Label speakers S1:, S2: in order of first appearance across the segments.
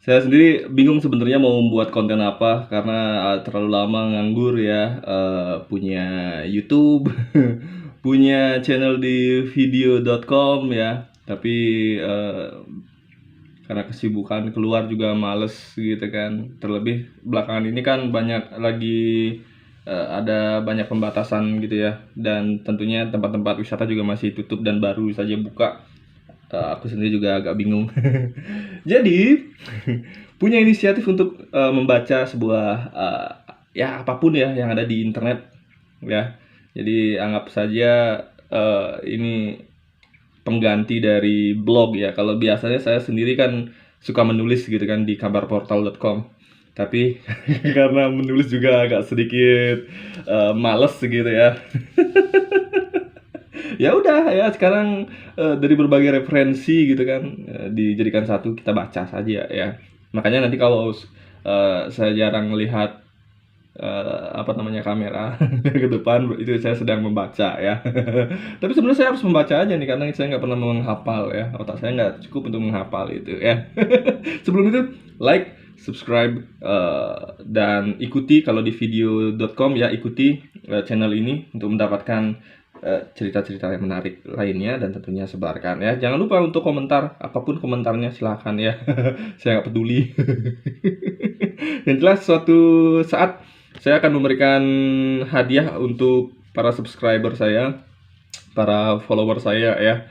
S1: Saya sendiri bingung sebenarnya mau membuat konten apa karena terlalu lama nganggur ya, punya YouTube, punya channel di video.com ya, tapi karena kesibukan keluar juga males gitu kan. Terlebih belakangan ini kan banyak lagi ada banyak pembatasan gitu ya, dan tentunya tempat-tempat wisata juga masih tutup dan baru saja buka. Aku sendiri juga agak bingung. Jadi punya inisiatif untuk membaca sebuah ya apapun ya yang ada di internet ya. Jadi anggap saja ini pengganti dari blog ya. Kalau biasanya saya sendiri kan suka menulis gitu kan di kabarportal.com. Tapi karena menulis juga agak sedikit males gitu ya. Ya udah ya sekarang dari berbagai referensi gitu kan dijadikan satu, kita baca saja ya. Makanya nanti kalau saya jarang melihat apa namanya kamera ke depan, itu saya sedang membaca ya. Tapi sebenarnya saya harus membaca aja nih karena saya nggak pernah menghafal ya, otak saya nggak cukup untuk menghafal itu ya. Sebelum itu like, subscribe, dan ikuti kalau di video.com ya, ikuti channel ini untuk mendapatkan cerita-cerita yang menarik lainnya, dan tentunya sebarkan ya. Jangan lupa untuk komentar, apapun komentarnya silahkan ya. Saya nggak peduli. Yang jelas suatu saat saya akan memberikan hadiah untuk para subscriber saya, para follower saya ya.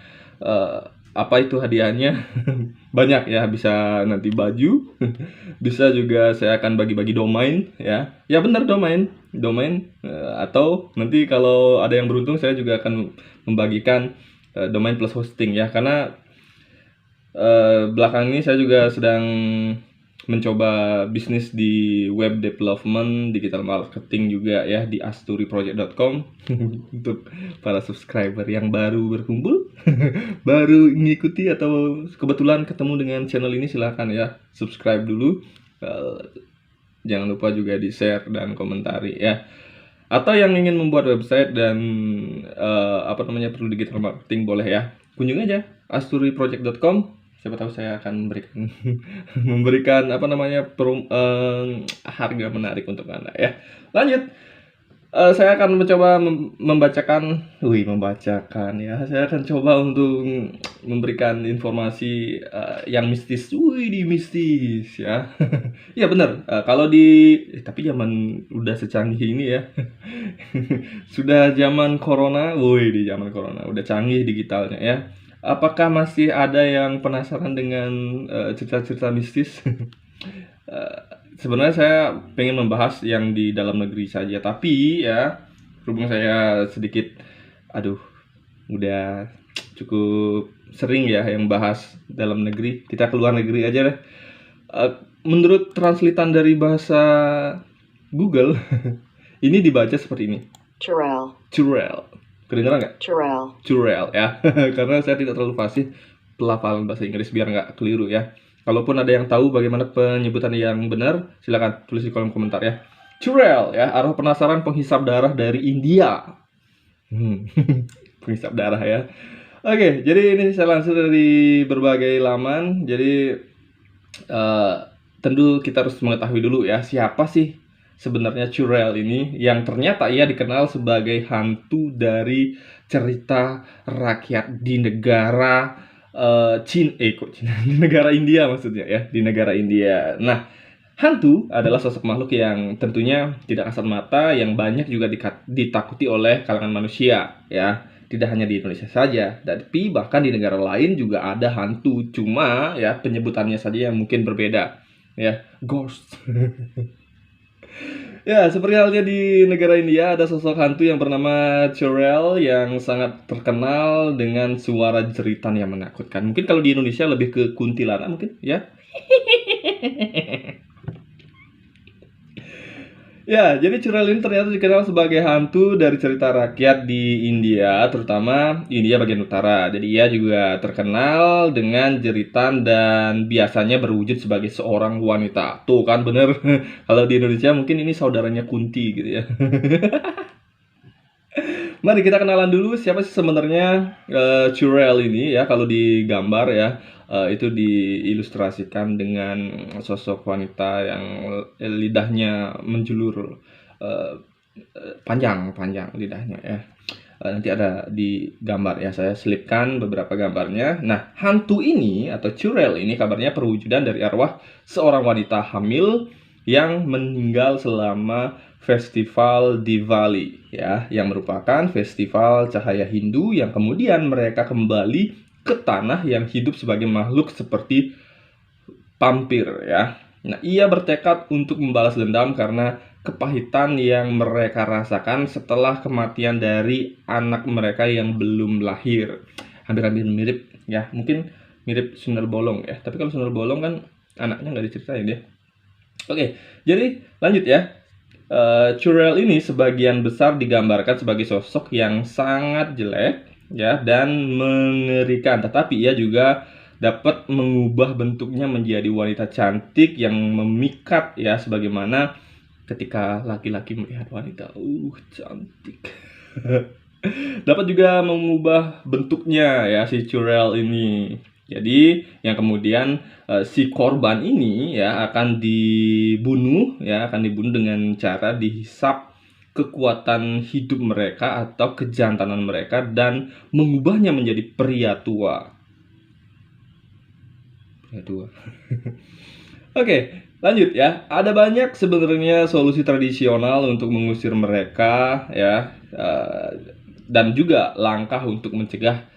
S1: Apa itu hadiahnya? Banyak ya, bisa nanti baju, bisa juga saya akan bagi-bagi domain ya. Ya benar, domain, atau nanti kalau ada yang beruntung saya juga akan membagikan domain plus hosting ya, karena belakangan ini saya juga sedang mencoba bisnis di web development, digital marketing juga ya, di asturiproject.com. Untuk para subscriber yang baru berkumpul, baru mengikuti atau kebetulan ketemu dengan channel ini, silahkan ya subscribe dulu. Jangan lupa juga di share dan komentari ya. Atau yang ingin membuat website dan apa namanya perlu digital marketing, boleh ya, kunjungi aja asturiproject.com. Siapa tahu saya akan memberikan memberikan apa namanya harga menarik untuk Anda ya. Lanjut. Saya akan mencoba membacakan ya. Saya akan coba untuk memberikan informasi yang mistis. Di mistis ya. Iya benar. Kalau tapi zaman udah secanggih ini ya. Sudah zaman corona, di zaman corona udah canggih digitalnya ya. Apakah masih ada yang penasaran dengan cerita-cerita mistis? Sebenarnya saya pengen membahas yang di dalam negeri saja, tapi ya berhubung saya sedikit, udah cukup sering ya yang bahas dalam negeri, kita keluar negeri aja deh. Menurut translatean dari bahasa Google, ini dibaca seperti ini.
S2: Churel.
S1: Kedengeran nggak? Churel ya. Karena saya tidak terlalu fasih pelafalan bahasa Inggris biar nggak keliru ya. Kalaupun ada yang tahu bagaimana penyebutan yang benar, silakan tulis di kolom komentar ya. Churel ya, arwah penasaran penghisap darah dari India. Penghisap darah ya. Oke, jadi ini saya lansir dari berbagai laman. Jadi tentu kita harus mengetahui dulu ya, siapa sih sebenarnya Churel ini, yang ternyata ia dikenal sebagai hantu dari cerita rakyat di negara Cina, di negara India maksudnya ya, di negara India. Nah, hantu adalah sosok makhluk yang tentunya tidak kasat mata, yang banyak juga ditakuti oleh kalangan manusia ya. Tidak hanya di Indonesia saja, tapi bahkan di negara lain juga ada hantu. Cuma ya penyebutannya saja yang mungkin berbeda ya, ghost. Ya, seperti halnya di negara India ada sosok hantu yang bernama Churel yang sangat terkenal dengan suara jeritan yang menakutkan. Mungkin kalau di Indonesia lebih ke kuntilanak mungkin ya. Ya, jadi Churel ini ternyata dikenal sebagai hantu dari cerita rakyat di India, terutama India bagian utara. Jadi ia juga terkenal dengan jeritan dan biasanya berwujud sebagai seorang wanita. Tuh kan bener. Kalau di Indonesia mungkin ini saudaranya Kunti gitu ya. Mari kita kenalan dulu siapa sih sebenarnya Churel ini ya, kalau di gambar ya. itu diilustrasikan dengan sosok wanita yang lidahnya menjulur, panjang lidahnya ya. Nanti ada di gambar ya, saya selipkan beberapa gambarnya. Nah, hantu ini atau Churel ini kabarnya perwujudan dari arwah seorang wanita hamil yang meninggal selama festival Diwali ya, yang merupakan festival cahaya Hindu yang kemudian mereka kembali ke tanah yang hidup sebagai makhluk seperti vampir ya. Nah, ia bertekad untuk membalas dendam karena kepahitan yang mereka rasakan setelah kematian dari anak mereka yang belum lahir. Hampir-hampir mirip ya, mungkin mirip Sundel Bolong ya. Tapi kalau Sundel Bolong kan anaknya nggak diceritain ya. Oke, jadi lanjut ya. Churel ini sebagian besar digambarkan sebagai sosok yang sangat jelek ya dan mengerikan, tetapi ia juga dapat mengubah bentuknya menjadi wanita cantik yang memikat ya, sebagaimana ketika laki-laki melihat wanita cantik. Dapat juga mengubah bentuknya ya si Churel ini. Jadi yang kemudian si korban ini ya akan dibunuh dengan cara dihisap kekuatan hidup mereka atau kejantanan mereka dan mengubahnya menjadi pria tua. Oke, lanjut ya. Ada banyak sebenarnya solusi tradisional untuk mengusir mereka ya, dan juga langkah untuk mencegah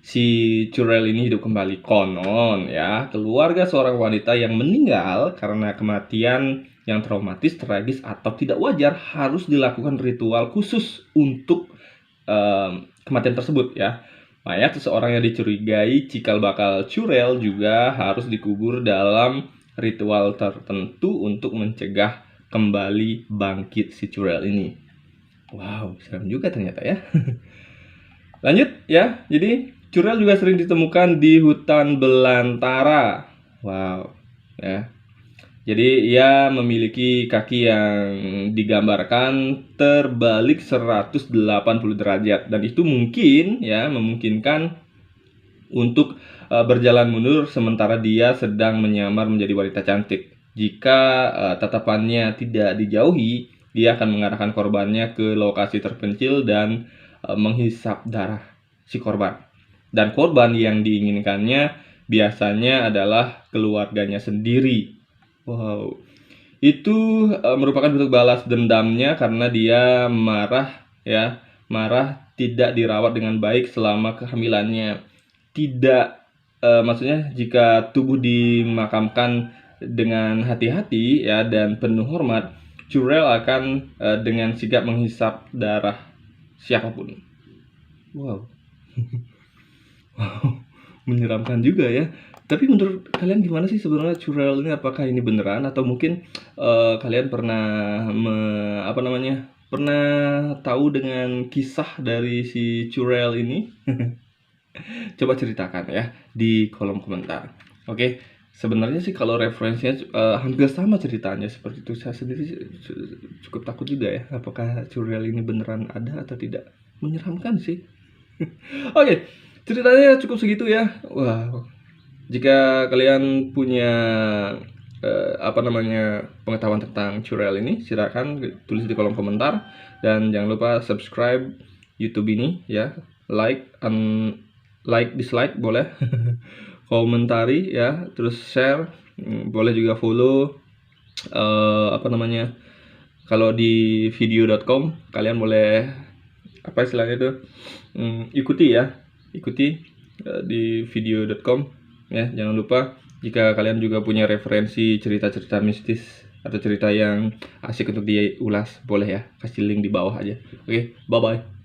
S1: si Churel ini hidup kembali. Konon ya, keluarga seorang wanita yang meninggal karena kematian yang traumatis, tragis atau tidak wajar harus dilakukan ritual khusus untuk kematian tersebut ya. Mayat seseorang yang dicurigai cikal bakal Churel juga harus dikubur dalam ritual tertentu untuk mencegah kembali bangkit si Churel ini. Wow, serem juga ternyata ya. Lanjut ya, jadi Churel juga sering ditemukan di hutan belantara. Wow, ya. Jadi ia memiliki kaki yang digambarkan terbalik 180 derajat dan itu mungkin ya memungkinkan untuk berjalan mundur sementara dia sedang menyamar menjadi wanita cantik. Jika tatapannya tidak dijauhi, dia akan mengarahkan korbannya ke lokasi terpencil dan menghisap darah si korban. Dan korban yang diinginkannya biasanya adalah keluarganya sendiri. Wow, itu merupakan bentuk balas dendamnya karena dia marah ya, tidak dirawat dengan baik selama kehamilannya. Tidak, maksudnya jika tubuh dimakamkan dengan hati-hati ya dan penuh hormat, Churel akan dengan sigap menghisap darah siapapun. Wow. Wow, menyeramkan juga ya. Tapi menurut kalian gimana sih sebenarnya Churel ini? Apakah ini beneran atau mungkin kalian pernah pernah tahu dengan kisah dari si Churel ini? Coba ceritakan ya di kolom komentar. Oke, sebenarnya sih kalau referensinya hampir sama ceritanya seperti itu. Saya sendiri cukup takut juga ya, apakah Churel ini beneran ada atau tidak. Menyeramkan sih. Oke, ceritanya cukup segitu ya. Wow. Jika kalian punya pengetahuan tentang Churel ini, silakan tulis di kolom komentar dan jangan lupa subscribe YouTube ini ya, like dislike boleh, komentari ya, terus share, boleh juga follow kalau di video.com kalian boleh ikuti di video.com. Ya, jangan lupa jika kalian juga punya referensi cerita-cerita mistis atau cerita yang asik untuk diulas, boleh ya, kasih link di bawah aja. Oke, bye-bye.